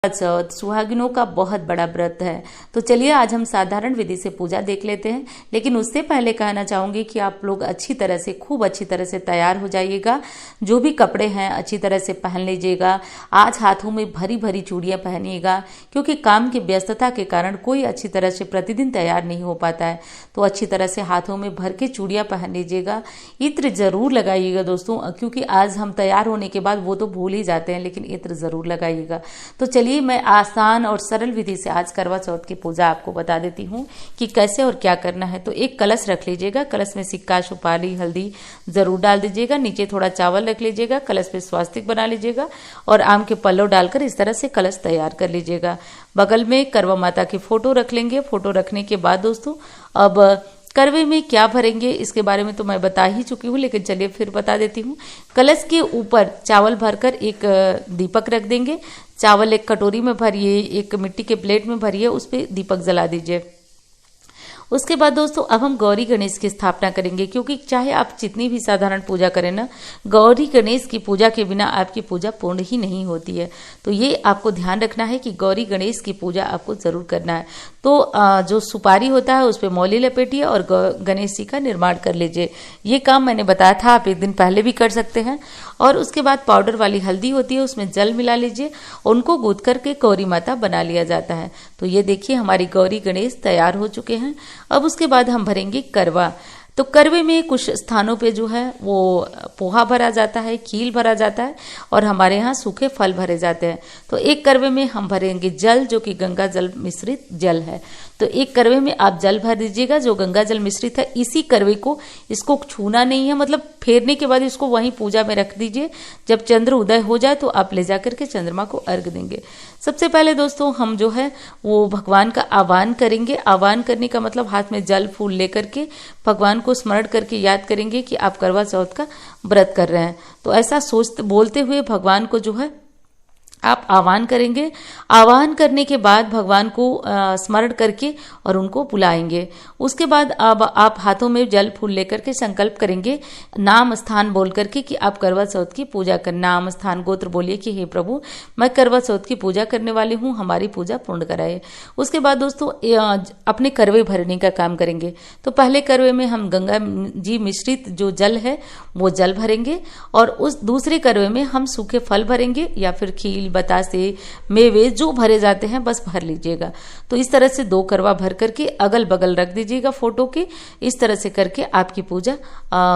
चौथ सुहागिनों का बहुत बड़ा व्रत है। तो चलिए आज हम साधारण विधि से पूजा देख लेते हैं। लेकिन उससे पहले कहना चाहूंगी कि आप लोग अच्छी तरह से खूब अच्छी तरह से तैयार हो जाइएगा। जो भी कपड़े हैं अच्छी तरह से पहन लीजिएगा। आज हाथों में भरी भरी चूड़ियां पहनिएगा, क्योंकि काम की व्यस्तता के कारण कोई अच्छी तरह से प्रतिदिन तैयार नहीं हो पाता है। तो अच्छी तरह से हाथों में भर के चूड़ियां पहन लीजिएगा। इत्र जरूर लगाइएगा दोस्तों, क्योंकि आज हम तैयार होने के बाद वो तो भूल ही जाते हैं, लेकिन इत्र जरूर लगाइएगा। तो चलिए मैं आसान और सरल विधि से आज करवा चौथ की पूजा आपको बता देती हूँ कि कैसे और क्या करना है। तो एक कलश रख लीजिएगा, कलश में सिक्का, सुपारी, हल्दी जरूर डाल दीजिएगा। नीचे थोड़ा चावल रख लीजिएगा, कलश पे स्वास्तिक बना लीजिएगा और आम के पल्लव डालकर इस तरह से कलश तैयार कर लीजिएगा। बगल में करवा माता की फोटो रख लेंगे। फोटो रखने के बाद दोस्तों अब करवे में क्या भरेंगे इसके बारे में तो मैं बता ही चुकी हूँ, लेकिन चलिए फिर बता देती हूँ। कलश के ऊपर चावल भरकर एक दीपक रख देंगे। चावल एक कटोरी में भरिए, एक मिट्टी के प्लेट में भरिए, उस पर दीपक जला दीजिए। उसके बाद दोस्तों अब हम गौरी गणेश की स्थापना करेंगे, क्योंकि चाहे आप जितनी भी साधारण पूजा करें ना, गौरी गणेश की पूजा के बिना आपकी पूजा पूर्ण ही नहीं होती है। तो ये आपको ध्यान रखना है कि गौरी गणेश की पूजा आपको जरूर करना है। तो जो सुपारी होता है उस पर मौली लपेटिए और गणेश जी का निर्माण कर लीजिए। ये काम मैंने बताया था, आप एक दिन पहले भी कर सकते हैं। और उसके बाद पाउडर वाली हल्दी होती है, उसमें जल मिला लीजिए, उनको गूंथ करके गौरी माता बना लिया जाता है। तो ये देखिए हमारी गौरी गणेश तैयार हो चुके हैं। अब उसके बाद हम भरेंगे करवा। तो करवे में कुछ स्थानों पे जो है वो पोहा भरा जाता है, खील भरा जाता है और हमारे यहाँ सूखे फल भरे जाते हैं। तो एक करवे में हम भरेंगे जल, जो कि गंगा जल मिश्रित जल है। तो एक करवे में आप जल भर दीजिएगा जो गंगा जल मिश्रित है। इसी करवे को, इसको छूना नहीं है, मतलब फेरने के बाद इसको वहीं पूजा में रख दीजिए। जब चंद्र उदय हो जाए तो आप ले जाकर के चंद्रमा को अर्घ देंगे। सबसे पहले दोस्तों हम जो है वो भगवान का आह्वान करेंगे। आह्वान करने का मतलब हाथ में जल फूल लेकर के भगवान को स्मरण करके याद करेंगे कि आप करवा चौथ का व्रत कर रहे हैं। तो ऐसा सोचते बोलते हुए भगवान को जो है आप आह्वान करेंगे। आह्वान करने के बाद भगवान को स्मरण करके और उनको बुलाएंगे। उसके बाद अब आप हाथों में जल फूल लेकर के संकल्प करेंगे, नाम स्थान बोल करके कि आप करवा चौथ की पूजा कर। नाम स्थान गोत्र बोलिए कि हे प्रभु मैं करवा चौथ की पूजा करने वाली हूँ, हमारी पूजा पूर्ण कराए। उसके बाद दोस्तों अपने करवे भरने का काम करेंगे। तो पहले करवे में हम गंगा जी मिश्रित जो जल है वो जल भरेंगे और उस दूसरे करवे में हम सूखे फल भरेंगे या फिर खील, बतासे, मेवे जो भरे जाते हैं बस भर लीजिएगा। तो इस तरह से 2 करवा भर करके अगल बगल रख दीजिएगा फोटो के। इस तरह से करके आपकी पूजा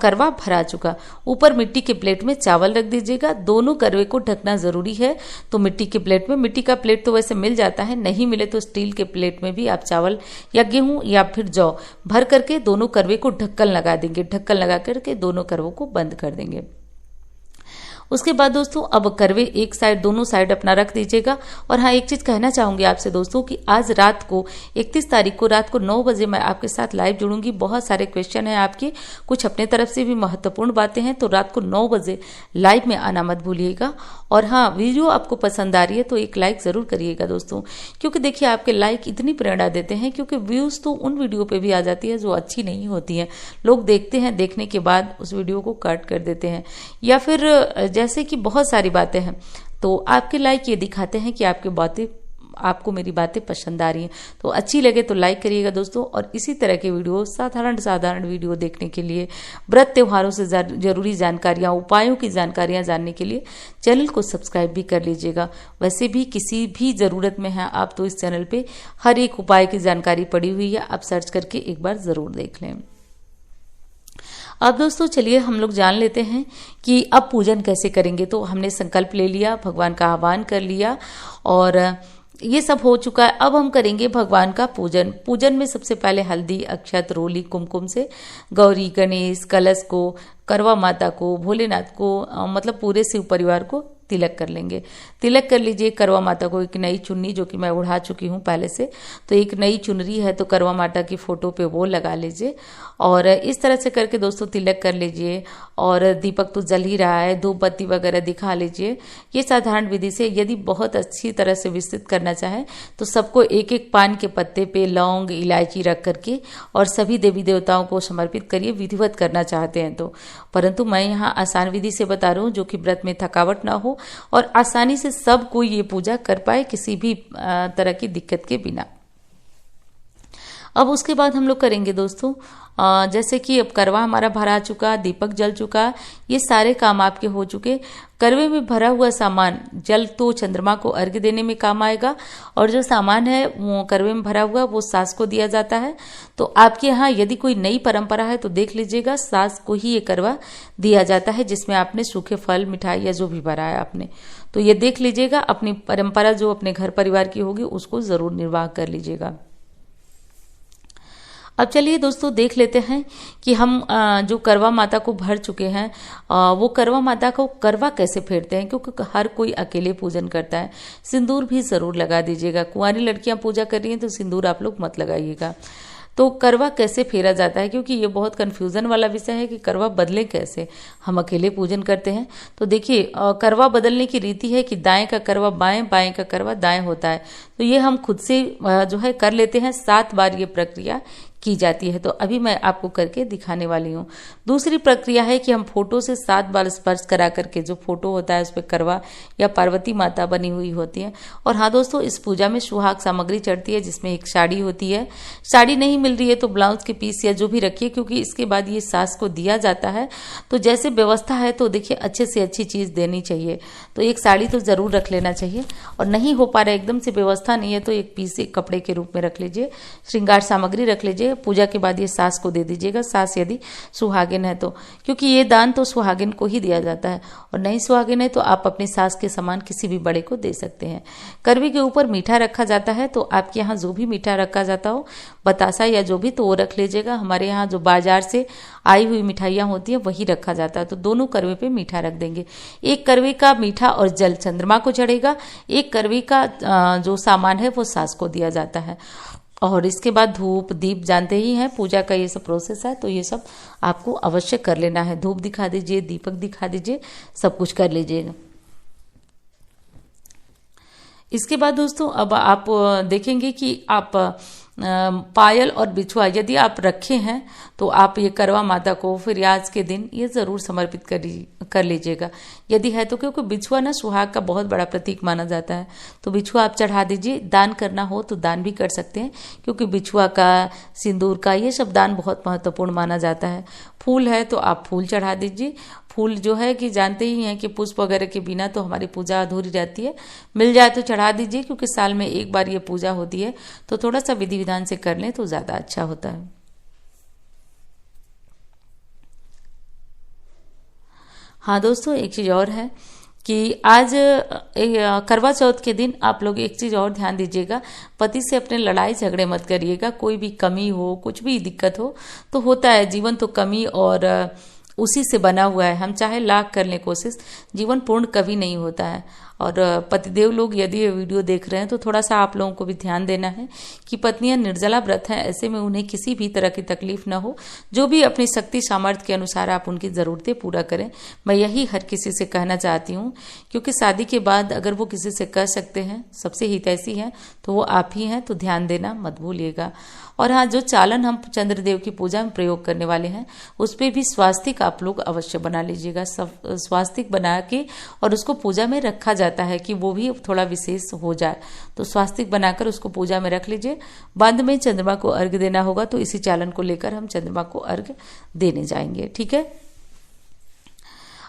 करवा भरा चुका। ऊपर मिट्टी के प्लेट में चावल रख दीजिएगा। दोनों करवे को ढकना जरूरी है। तो मिट्टी के प्लेट में, मिट्टी का प्लेट तो वैसे मिल जाता है, नहीं मिले तो स्टील के प्लेट में भी आप चावल या गेहूं या फिर जौ भर करके दोनों करवे को ढक्कन लगा देंगे। ढक्कन लगा करके दोनों करवों को बंद कर देंगे। उसके बाद दोस्तों अब करवे एक साइड, दोनों साइड अपना रख दीजिएगा। और हाँ, एक चीज कहना चाहूंगी आपसे दोस्तों कि आज रात को 31 तारीख को रात को 9 बजे मैं आपके साथ लाइव जुड़ूंगी। बहुत सारे क्वेश्चन हैं आपके, कुछ अपने तरफ से भी महत्वपूर्ण बातें हैं। तो रात को 9 बजे लाइव में आना मत भूलिएगा। और हाँ, वीडियो आपको पसंद आ रही है तो एक लाइक जरूर करिएगा दोस्तों, क्योंकि देखिए आपके लाइक इतनी प्रेरणा देते हैं। क्योंकि व्यूज तो उन वीडियो पे भी आ जाती है जो अच्छी नहीं होती है। लोग देखते हैं, देखने के बाद उस वीडियो को कट कर देते हैं, या फिर जैसे कि बहुत सारी बातें हैं। तो आपके लाइक ये दिखाते हैं कि आपको मेरी बातें पसंद आ रही हैं। तो अच्छी लगे तो लाइक करिएगा दोस्तों। और इसी तरह के वीडियो, साधारण वीडियो देखने के लिए, व्रत त्योहारों से जरूरी जानकारियां, उपायों की जानकारियां जानने के लिए चैनल को सब्सक्राइब भी कर लीजिएगा। वैसे भी किसी भी जरूरत में है आप तो इस चैनल पे हर एक उपाय की जानकारी पड़ी हुई है, आप सर्च करके एक बार जरूर देख लें। अब दोस्तों चलिए हम लोग जान लेते हैं कि अब पूजन कैसे करेंगे। तो हमने संकल्प ले लिया, भगवान का आह्वान कर लिया और ये सब हो चुका है। अब हम करेंगे भगवान का पूजन। पूजन में सबसे पहले हल्दी, अक्षत, रोली, कुमकुम से गौरी गणेश, कलश को, करवा माता को, भोलेनाथ को, मतलब पूरे शिव परिवार को तिलक कर लेंगे। तिलक कर लीजिए। करवा माता को एक नई चुन्नी, जो कि मैं उड़ा चुकी हूँ पहले से, तो एक नई चुनरी है तो करवा माता की फोटो पे वो लगा लीजिए। और इस तरह से करके दोस्तों तिलक कर लीजिए। और दीपक तो जल ही रहा है, धूप बत्ती वगैरह दिखा लीजिए। ये साधारण विधि से, यदि बहुत अच्छी तरह से विस्तृत करना चाहें तो सबको एक एक पान के पत्ते पे लौंग, इलायची रख करके और सभी देवी देवताओं को समर्पित करिए, विधिवत करना चाहते हैं परंतु मैं यहाँ आसान विधि से बता रहा हूँ जो कि व्रत में थकावट ना हो और आसानी से सब कोई ये पूजा कर पाए किसी भी तरह की दिक्कत के बिना। अब उसके बाद हम लोग करेंगे दोस्तों, जैसे कि अब करवा हमारा भरा चुका, दीपक जल चुका, ये सारे काम आपके हो चुके। करवे में भरा हुआ सामान जल तो चंद्रमा को अर्घ्य देने में काम आएगा और जो सामान है वो करवे में भरा हुआ वो सास को दिया जाता है। तो आपके यहाँ यदि कोई नई परंपरा है तो देख लीजिएगा, सास को ही ये करवा दिया जाता है जिसमें आपने सूखे फल मिठाई या जो भी भरा है आपने, तो ये देख लीजिएगा। अपनी परंपरा जो अपने घर परिवार की होगी उसको जरूर निर्वाह कर लीजिएगा। अब चलिए दोस्तों देख लेते हैं कि हम जो करवा माता को भर चुके हैं वो करवा माता को करवा कैसे फेरते हैं, क्योंकि हर कोई अकेले पूजन करता है। सिंदूर भी जरूर लगा दीजिएगा। कुंवारी लड़कियां पूजा कर रही हैं तो सिंदूर आप लोग मत लगाइएगा। तो करवा कैसे फेरा जाता है, क्योंकि ये बहुत कंफ्यूजन वाला विषय है कि करवा बदले कैसे, हम अकेले पूजन करते हैं। तो देखिए करवा बदलने की रीति है कि दाएं का करवा बाएं, बाएं का करवा दाएं होता है। तो ये हम खुद से जो है कर लेते हैं। 7 बार ये प्रक्रिया की जाती है। तो अभी मैं आपको करके दिखाने वाली हूँ। दूसरी प्रक्रिया है कि हम फोटो से 7 बार स्पर्श करा करके, जो फोटो होता है उस पर करवा या पार्वती माता बनी हुई होती है। और हाँ दोस्तों, इस पूजा में सुहाग सामग्री चढ़ती है जिसमें एक साड़ी होती है। साड़ी नहीं मिल रही है तो ब्लाउज के पीस या जो भी रखिए, क्योंकि इसके बाद ये सास को दिया जाता है। तो जैसे व्यवस्था है तो देखिए अच्छे से अच्छी चीज देनी चाहिए। तो एक साड़ी तो जरूर रख लेना चाहिए, और नहीं हो पा रहा है एकदम से व्यवस्था नहीं है तो एक पीस एक कपड़े के रूप में रख लीजिए। श्रृंगार सामग्री रख लीजिए। पूजा के बाद ये सास को दे दीजिएगा, सास यदि सुहागिन है तो, क्योंकि ये दान तो सुहागिन को ही दिया जाता है, और नहीं सुहागिन है तो आप अपनी सास के समान किसी भी बड़े को दे सकते हैं। करवी के ऊपर मीठा रखा जाता है, तो आपके यहाँ जो भी मीठा रखा जाता हो, बतासा या जो भी, तो वो रख लीजिएगा। हमारे यहाँ जो बाजार से आई हुई मिठाइयाँ होती हैं वही रखा जाता है। तो दोनों करवे पे मीठा रख देंगे। एक करवे का मीठा और जल चंद्रमा को चढ़ेगा, एक करवे का जो सामान है वो सास को दिया जाता है। और इसके बाद धूप दीप, जानते ही हैं पूजा का ये सब प्रोसेस है, तो ये सब आपको अवश्य कर लेना है। धूप दिखा दीजिए, दीपक दिखा दीजिए, सब कुछ कर लीजिएगा। इसके बाद दोस्तों अब आप देखेंगे कि आप पायल और बिछुआ यदि आप रखे हैं तो आप ये करवा माता को फिर आज के दिन ये जरूर समर्पित कर लीजिएगा यदि है तो, क्योंकि बिछुआ ना सुहाग का बहुत बड़ा प्रतीक माना जाता है। तो बिछुआ आप चढ़ा दीजिए। दान करना हो तो दान भी कर सकते हैं, क्योंकि बिछुआ का, सिंदूर का, ये सब दान बहुत महत्वपूर्ण माना जाता है। फूल है तो आप फूल चढ़ा दीजिए। फूल जो है कि जानते ही हैं कि पुष्प वगैरह के बिना तो हमारी पूजा अधूरी रहती है। मिल जाए तो चढ़ा दीजिए, क्योंकि साल में एक बार ये पूजा होती है, तो थोड़ा सा विधि विधान से कर लें तो ज्यादा अच्छा होता है। हाँ दोस्तों, एक चीज और है कि आज करवा चौथ के दिन आप लोग एक चीज और ध्यान दीजिएगा, पति से अपने लड़ाई झगड़े मत करिएगा। कोई भी कमी हो, कुछ भी दिक्कत हो तो होता है, जीवन तो कमी और उसी से बना हुआ है। हम चाहे लाख कर लें कोशिश, जीवन पूर्ण कभी नहीं होता है। और पतिदेव लोग यदि ये वीडियो देख रहे हैं तो थोड़ा सा आप लोगों को भी ध्यान देना है कि पत्नियां निर्जला व्रत हैं, ऐसे में उन्हें किसी भी तरह की तकलीफ ना हो। जो भी अपनी शक्ति सामर्थ्य के अनुसार आप उनकी जरूरतें पूरा करें। मैं यही हर किसी से कहना चाहती हूँ, क्योंकि शादी के बाद अगर वो किसी से कह सकते हैं, सबसे हितैषी हैं, तो वो आप ही हैं। तो ध्यान देना मत भूलिएगा। और हाँ, जो चालन हम चंद्रदेव की पूजा में प्रयोग करने वाले हैं उस पर भी स्वास्तिक आप लोग अवश्य बना लीजिएगा। स्वास्तिक बना के और उसको पूजा में रखा जाता है कि वो भी थोड़ा विशेष हो जाए। तो स्वास्तिक बनाकर उसको पूजा में रख लीजिए। बाद में चंद्रमा को अर्घ्य देना होगा, तो इसी चालन को लेकर हम चंद्रमा को अर्घ्य देने जाएंगे। ठीक है,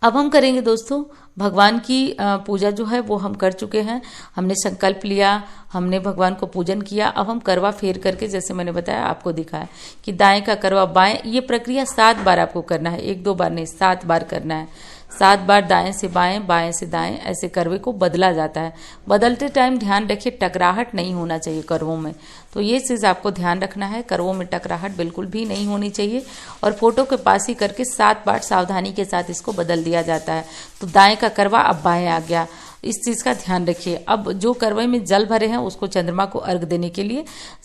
अब हम करेंगे दोस्तों भगवान की पूजा जो है वो हम कर चुके हैं। हमने संकल्प लिया, हमने भगवान को पूजन किया। अब हम करवा फेर करके, जैसे मैंने बताया आपको दिखाया कि दाएं का करवा बाएं, ये प्रक्रिया 7 बार आपको करना है, 1-2 बार नहीं, 7 बार करना है। 7 बार दाएं से बाएं, बाएं से दाएं, ऐसे करवे को बदला जाता है। बदलते टाइम ध्यान रखिए टकराहट नहीं होना चाहिए करवों में, तो ये चीज आपको ध्यान रखना है। करवों में टकराहट बिल्कुल भी नहीं होनी चाहिए। और फोटो के पास ही करके 7 बार सावधानी के साथ इसको बदल दिया जाता है। तो दाएं का करवा अब बाएं आ गया, इस चीज का ध्यान रखिए। अब जो करवे में जल भरे हैं उसको चंद्रमा को अर्घ देने के लिए,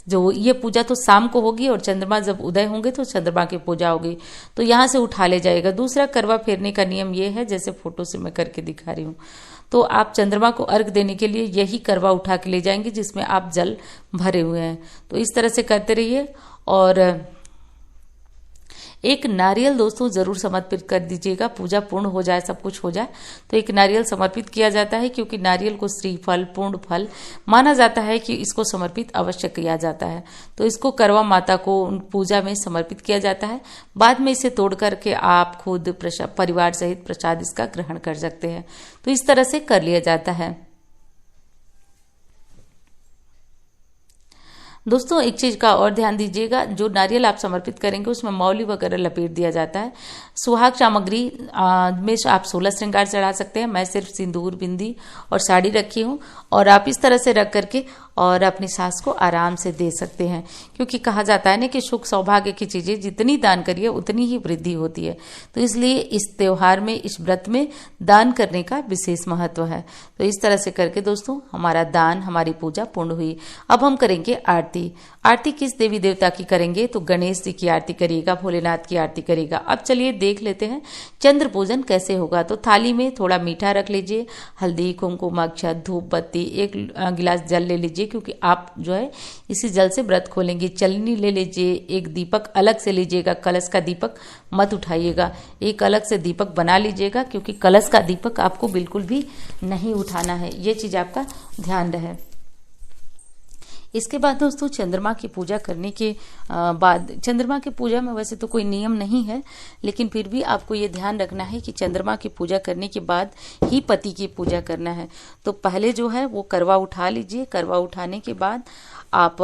जो ये पूजा तो शाम को होगी और चंद्रमा जब उदय होंगे तो चंद्रमा की पूजा होगी, तो यहाँ से उठा ले जाएगा। दूसरा करवा फेरने का नियम ये है, जैसे फोटो से मैं करके दिखा रही हूँ, तो आप चंद्रमा को अर्घ देने के लिए यही करवा उठा के ले जाएंगे जिसमें आप जल भरे हुए हैं। तो इस तरह से करते रहिए। और एक नारियल दोस्तों जरूर समर्पित कर दीजिएगा। पूजा पूर्ण हो जाए, सब कुछ हो जाए तो एक नारियल समर्पित किया जाता है, क्योंकि नारियल को श्रीफल पूर्ण फल माना जाता है कि इसको समर्पित अवश्य किया जाता है। तो इसको करवा माता को पूजा में समर्पित किया जाता है। बाद में इसे तोड़ करके आप खुद परिवार सहित प्रसाद इसका ग्रहण कर सकते हैं। तो इस तरह से कर लिया जाता है। दोस्तों एक चीज का और ध्यान दीजिएगा, जो नारियल आप समर्पित करेंगे उसमें मौली वगैरह लपेट दिया जाता है। सुहाग सामग्री में आप 16 श्रृंगार चढ़ा सकते हैं। मैं सिर्फ सिंदूर, बिंदी और साड़ी रखी हूँ, और आप इस तरह से रख करके और अपनी सास को आराम से दे सकते हैं, क्योंकि कहा जाता है ना कि सुख सौभाग्य की चीजें जितनी दान करिए उतनी ही वृद्धि होती है। तो इसलिए इस त्योहार में, इस व्रत में दान करने का विशेष महत्व है। तो इस तरह से करके दोस्तों हमारा दान, हमारी पूजा पूर्ण हुई। अब हम करेंगे आरती। आरती किस देवी देवता की करेंगे? तो गणेश जी की आरती करिएगा, भोलेनाथ की आरती करिएगा। अब चलिए देख लेते हैं चंद्र पूजन कैसे होगा। तो थाली में थोड़ा मीठा रख लीजिए, हल्दी, कुमकुम, अक्षत, धूप बत्ती, एक गिलास जल ले लीजिए, क्योंकि आप जो है इसी जल से व्रत खोलेंगे। चलनी ले लीजिए, एक दीपक अलग से लीजिएगा, कलश का दीपक मत उठाइएगा, एक अलग से दीपक बना लीजिएगा, क्योंकि कलश का दीपक आपको बिल्कुल भी नहीं उठाना है। ये चीज आपका ध्यान रहे। इसके बाद दोस्तों चंद्रमा की पूजा करने के बाद, चंद्रमा की पूजा में वैसे तो कोई नियम नहीं है, लेकिन फिर भी आपको ये ध्यान रखना है कि चंद्रमा की पूजा करने के बाद ही पति की पूजा करना है। तो पहले जो है वो करवा उठा लीजिए। करवा उठाने के बाद आप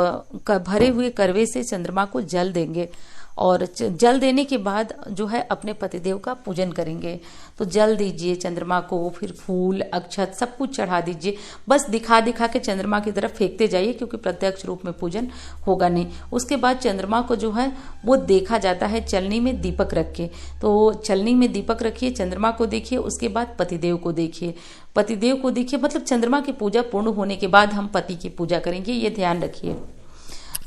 भरे हुए करवे से चंद्रमा को जल देंगे, और जल देने के बाद जो है अपने पतिदेव का पूजन करेंगे। तो जल दीजिए चंद्रमा को, फिर फूल, अक्षत सब कुछ चढ़ा दीजिए। बस दिखा दिखा के चंद्रमा की तरफ फेंकते जाइए, क्योंकि प्रत्यक्ष रूप में पूजन होगा नहीं। उसके बाद चंद्रमा को जो है वो देखा जाता है चलनी में दीपक रख के। तो चलनी में दीपक रखिए, चंद्रमा को देखिए, उसके बाद पतिदेव को देखिए। पतिदेव को देखिए मतलब चंद्रमा की पूजा पूर्ण होने के बाद हम पति की पूजा करेंगे, ये ध्यान रखिए।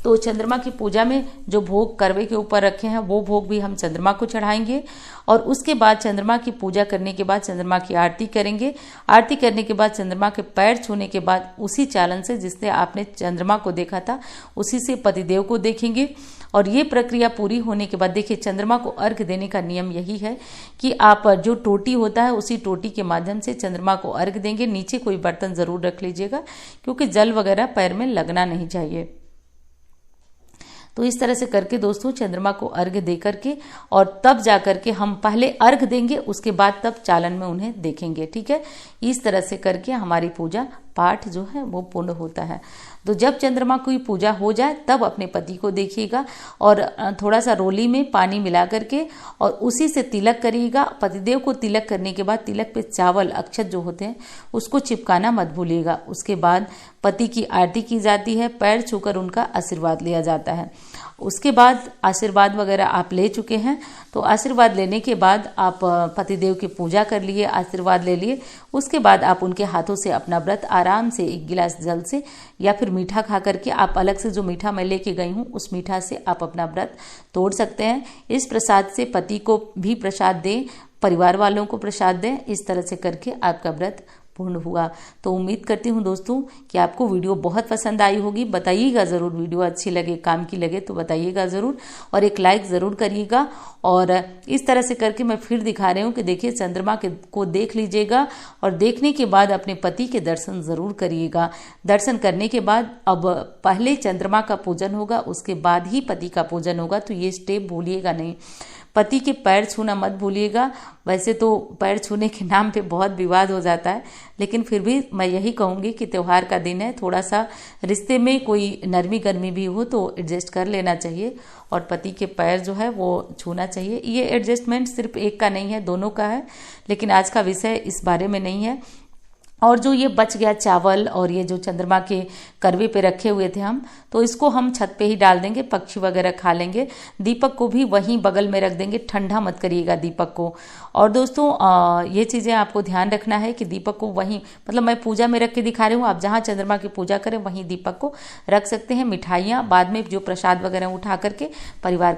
तो चंद्रमा की पूजा में जो भोग करवे के ऊपर रखे हैं वो भोग भी हम चंद्रमा को चढ़ाएंगे, और उसके बाद चंद्रमा की पूजा करने के बाद चंद्रमा की आरती करेंगे। आरती करने के बाद चंद्रमा के पैर छूने के बाद उसी चालन से जिससे आपने चंद्रमा को देखा था उसी से पतिदेव को देखेंगे। और ये प्रक्रिया पूरी होने के बाद देखिए चंद्रमा को अर्घ देने का नियम यही है कि आप जो टोटी होता है उसी टोटी के माध्यम से चंद्रमा को अर्घ देंगे। नीचे कोई बर्तन जरूर रख लीजिएगा, क्योंकि जल वगैरह पैर में लगना नहीं चाहिए। तो इस तरह से करके दोस्तों चंद्रमा को अर्घ दे करके और तब जा करके हम पहले अर्घ देंगे, उसके बाद तब चालन में उन्हें देखेंगे। ठीक है, इस तरह से करके हमारी पूजा पाठ जो है वो पूर्ण होता है। तो जब चंद्रमा की पूजा हो जाए तब अपने पति को देखिएगा, और थोड़ा सा रोली में पानी मिला करके और उसी से तिलक करिएगा। पतिदेव को तिलक करने के बाद तिलक पे चावल, अक्षत जो होते हैं उसको चिपकाना मत भूलिएगा। उसके बाद पति की आरती की जाती है, पैर छूकर उनका आशीर्वाद लिया जाता है। उसके बाद आशीर्वाद वगैरह आप ले चुके हैं, तो आशीर्वाद लेने के बाद आप पतिदेव की पूजा कर लिए, आशीर्वाद ले लिए। उसके बाद आप उनके हाथों से अपना व्रत आराम से एक गिलास जल से या फिर मीठा खा करके, आप अलग से जो मीठा मैं लेके गई हूँ उस मीठा से आप अपना व्रत तोड़ सकते हैं। इस प्रसाद से पति को भी प्रसाद दें, परिवार वालों को प्रसाद दें। इस तरह से करके आपका व्रत पूर्ण हुआ। तो उम्मीद करती हूँ दोस्तों कि आपको वीडियो बहुत पसंद आई होगी। बताइएगा ज़रूर, वीडियो अच्छी लगे, काम की लगे तो बताइएगा ज़रूर, और एक लाइक ज़रूर करिएगा। और इस तरह से करके मैं फिर दिखा रही हूँ कि देखिए चंद्रमा को देख लीजिएगा, और देखने के बाद अपने पति के दर्शन ज़रूर करिएगा। दर्शन करने के बाद अब पहले चंद्रमा का पूजन होगा, उसके बाद ही पति का पूजन होगा। तो ये स्टेप भूलिएगा नहीं। पति के पैर छूना मत भूलिएगा। वैसे तो पैर छूने के नाम पे बहुत विवाद हो जाता है, लेकिन फिर भी मैं यही कहूँगी कि त्यौहार का दिन है, थोड़ा सा रिश्ते में कोई नरमी गर्मी भी हो तो एडजस्ट कर लेना चाहिए, और पति के पैर जो है वो छूना चाहिए। ये एडजस्टमेंट सिर्फ एक का नहीं है, दोनों का है, लेकिन आज का विषय इस बारे में नहीं है। और जो ये बच गया चावल और ये जो चंद्रमा के करवे पे रखे हुए थे हम, तो इसको हम छत पे ही डाल देंगे, पक्षी वगैरह खा लेंगे। दीपक को भी वहीं बगल में रख देंगे, ठंडा मत करिएगा दीपक को। और दोस्तों ये चीज़ें आपको ध्यान रखना है कि दीपक को वहीं, मतलब मैं पूजा में रख के दिखा रही हूँ, आप जहाँ चंद्रमा की पूजा करें वहीं दीपक को रख सकते हैं। मिठाइयाँ बाद में जो प्रसाद वगैरह उठा करके परिवार